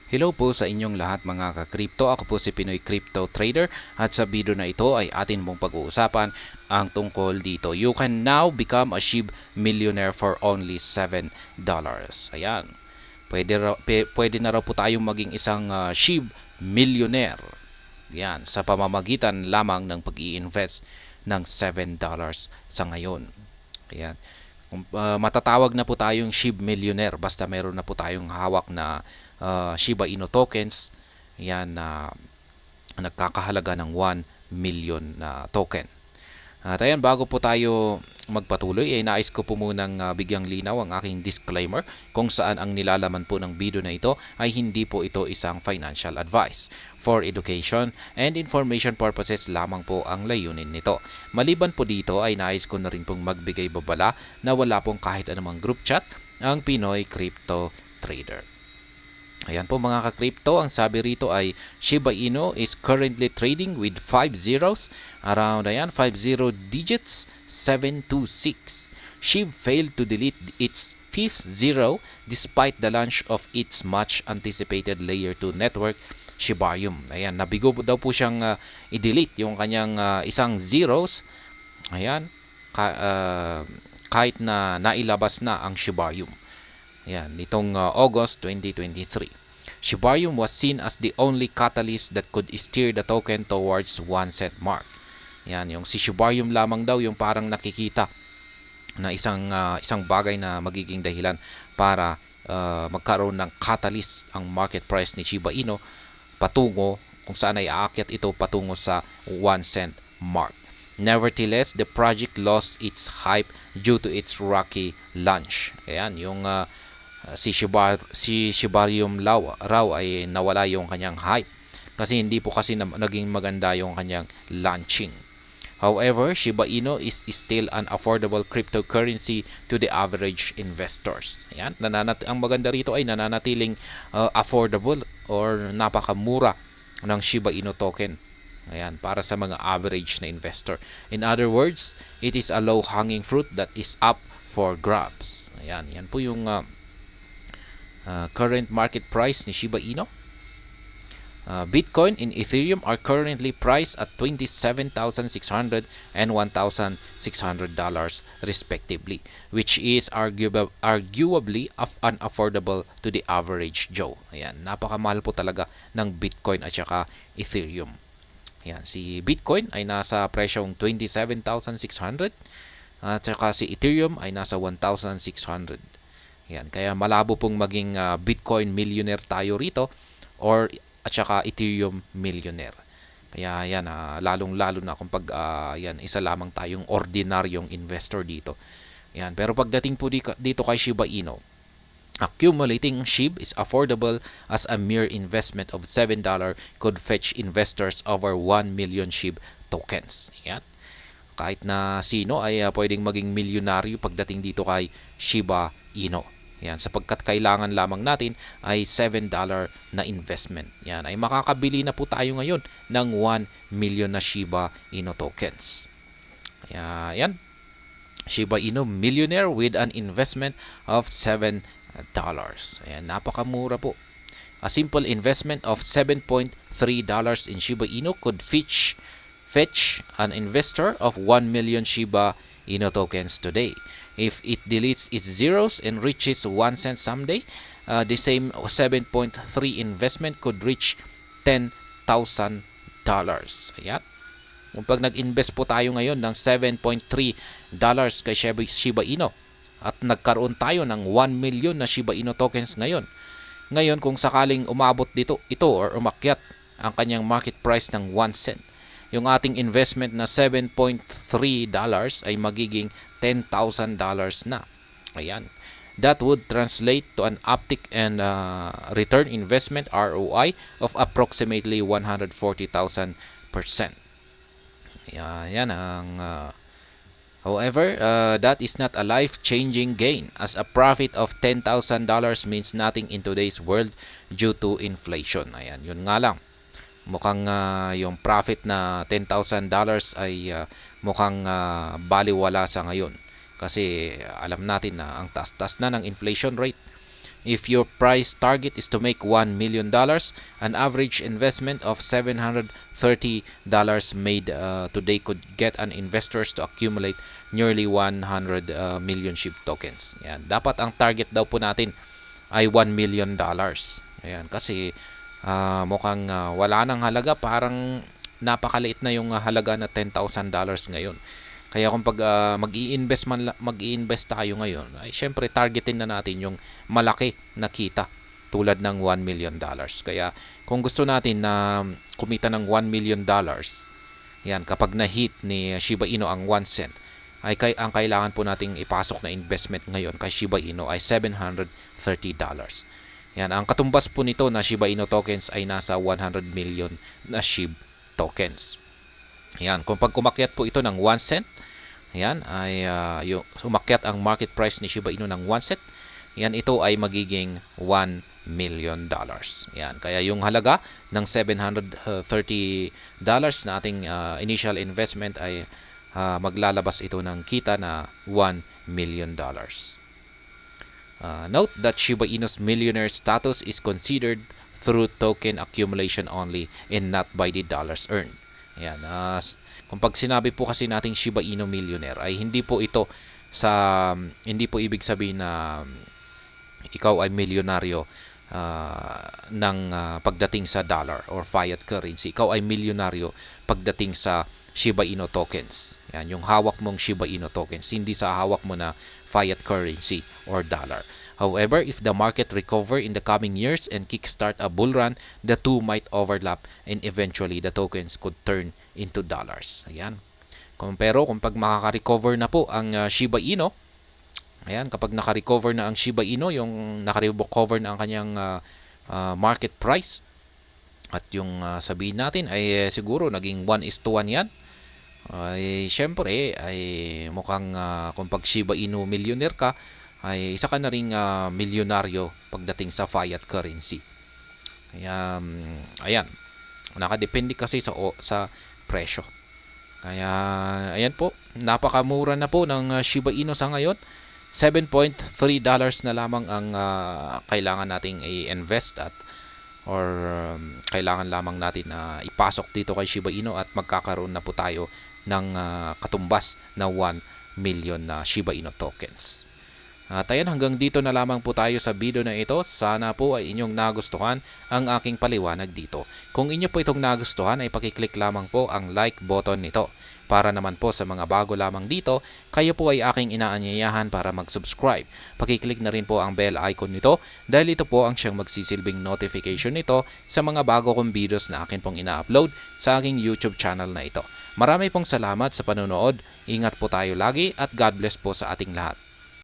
Hello po sa inyong lahat mga ka-crypto. Ako po si Pinoy Crypto Trader at sa video na ito ay atin mong pag-uusapan ang tungkol dito. You can now become a SHIB millionaire for only $7. Ayan. Pwede na raw po tayong maging isang SHIB millionaire. Yan, sa pamamagitan lamang ng pag-i-invest ng $7 sa ngayon. Ayan. Matatawag na po tayong SHIB millionaire basta meron na po tayong hawak na Shiba Inu tokens. Yan na nagkakahalaga ng 1 million na token. At ayan, bago po tayo magpatuloy, ay nais ko po munang bigyang linaw ang aking disclaimer kung saan ang nilalaman po ng video na ito ay hindi po ito isang financial advice. For education and information purposes lamang po ang layunin nito. Maliban po dito ay nais ko na rin pong magbigay babala na wala pong kahit anumang group chat ang Pinoy Crypto Trader. Ayan po mga ka-crypto, ang sabi rito ay Shiba Inu is currently trading with 5 zeros, around 50 digits, 726. SHIB failed to delete its 5th zero despite the launch of its much anticipated layer 2 network, Shibarium. Ayan, nabigo daw po siyang i-delete yung kanyang isang zeros. Ayan, kahit na nailabas na ang Shibarium. Yan, nitong August 2023. Shibarium was seen as the only catalyst that could steer the token towards 1 cent mark. Yan, yung si Shibarium lamang daw yung parang nakikita na isang bagay na magiging dahilan para magkaroon ng catalyst ang market price ni Shiba Inu patungo kung saan ay aakyat ito patungo sa 1 cent mark. Nevertheless, the project lost its hype due to its rocky launch. Ayan, yung si Shibarium raw ay nawala yung kanyang hype kasi hindi po kasi naging maganda yung kanyang launching. However, Shiba Inu is still an affordable cryptocurrency to the average investors. Ayan, ang maganda rito ay nananatiling affordable or napakamura ng Shiba Inu token. Ayan, para sa mga average na investor. In other words, it is a low-hanging fruit that is up for grabs. Ayan, yan po yung current market price ni Shiba Inu. Bitcoin and Ethereum are currently priced at $27,600 and $1,600 respectively, which is arguably unaffordable to the average Joe. Ayan, napakamahal po talaga ng Bitcoin at saka Ethereum. Ayan, si Bitcoin ay nasa presyong 27,600 at saka si Ethereum ay nasa 1,600. Ayan, kaya malabo pong maging Bitcoin millionaire tayo rito or at saka Ethereum millionaire. Kaya yan, lalong-lalo na kung yan, isa lamang tayong ordinaryong investor dito. Ayan, pero pagdating po dito kay Shiba Inu, accumulating SHIB is affordable as a mere investment of $7 could fetch investors over 1 million SHIB tokens. Ayan. Kahit na sino ay pwedeng maging milyonaryo pagdating dito kay Shiba Inu. Yan, sapagkat kailangan lamang natin ay $7 na investment. Yan, ay makakabili na po tayo ngayon ng 1 million na Shiba Inu tokens. Yan, Shiba Inu millionaire with an investment of $7. Ayan, napakamura po. A simple investment of $7.3 in Shiba Inu could fetch an investor of 1 million Shiba Inu tokens today. If it deletes its zeros and reaches 1 cent someday, the same 7.3 investment could reach $10,000. Ayan. Kung pag nag-invest po tayo ngayon ng $7.3 kay Shiba Inu at nagkaroon tayo ng 1 million na Shiba Inu tokens ngayon. Ngayon, kung sakaling umabot ito or umakyat ang kanyang market price ng 1 cent, yung ating investment na $7.3 ay magiging $10,000 na. Ayan. That would translate to an uptick and return investment ROI of approximately 140,000%. Ayan ang however, that is not a life-changing gain as a profit of $10,000 means nothing in today's world due to inflation. Ayan, yun nga lang. Mukhang yung profit na $10,000 ay mukhang baliwala sa ngayon. Kasi alam natin na ang taas-taas na ng inflation rate. If your price target is to make $1 million, an average investment of $730 made today could get an investors to accumulate nearly 100 million SHIB tokens. Yan. Dapat ang target daw po natin ay $1 million. Ayan, kasi mukhang wala nang halaga, parang napakaliit na yung halaga na $10,000 ngayon. Kaya kung pag mag-i-invest tayo ngayon, ay syempre targetin na natin yung malaki na kita tulad ng $1 million. Kaya kung gusto natin na kumita ng $1 million, yan, kapag na-hit ni Shiba Inu ang 1 cent, ay ang kailangan po nating ipasok na investment ngayon kay Shiba Inu ay $730. Yan, ang katumbas po nito na Shiba Inu tokens ay nasa 100 million na SHIB tokens. Yan, kung pag umakyat po ito ng 1 cent, yan ay umakyat ang market price ni Shiba Inu ng 1 cent, yan, ito ay magiging $1 million. Yan, kaya yung halaga ng $730 na ating initial investment ay maglalabas ito ng kita na $1 million. Note that Shiba Inu's millionaire status is considered through token accumulation only and not by the dollars earned. Ayan, kung pag sinabi po kasi nating Shiba Inu millionaire ay hindi po ibig sabihin na ikaw ay milyonaryo ng pagdating sa dollar or fiat currency. Ikaw ay milyonaryo pagdating sa Shiba Inu tokens. Yan, yung hawak mong Shiba Inu tokens, hindi sa hawak mo na fiat currency or dollar. However, if the market recover in the coming years and kickstart a bull run, the two might overlap and eventually the tokens could turn into dollars. Ayan. Pero kung pag makaka-recover na po ang Shiba Inu, ayan, kapag naka-recover na ang Shiba Inu, yung naka-recover na ang kanyang market price, at yung sabihin natin ay siguro naging 1:1 yan, ay syempre ay mukhang kung pag Shiba Inu millionaire ka, ay isa ka na ring milyonaryo pagdating sa fiat currency. Kaya ayan, nakadepende kasi sa presyo. Kaya ayan po, napakamura na po ng Shiba Inu sa ngayon. $7.3 na lamang ang kailangan nating i-invest or kailangan lamang natin na ipasok dito kay Shiba Inu at magkakaroon na po tayo ng katumbas na 1 million na Shiba Inu tokens. At ayan, hanggang dito na lamang po tayo sa video na ito. Sana po ay inyong nagustuhan ang aking paliwanag dito. Kung inyo po itong nagustuhan ay pakiclick lamang po ang like button nito. Para naman po sa mga bago lamang dito, kayo po ay aking inaanyayahan para mag-subscribe. Pakiclick na rin po ang bell icon nito dahil ito po ang siyang magsisilbing notification nito sa mga bago kong videos na akin pong ina-upload sa aking YouTube channel na ito. Marami pong salamat sa panonood. Ingat po tayo lagi at God bless po sa ating lahat.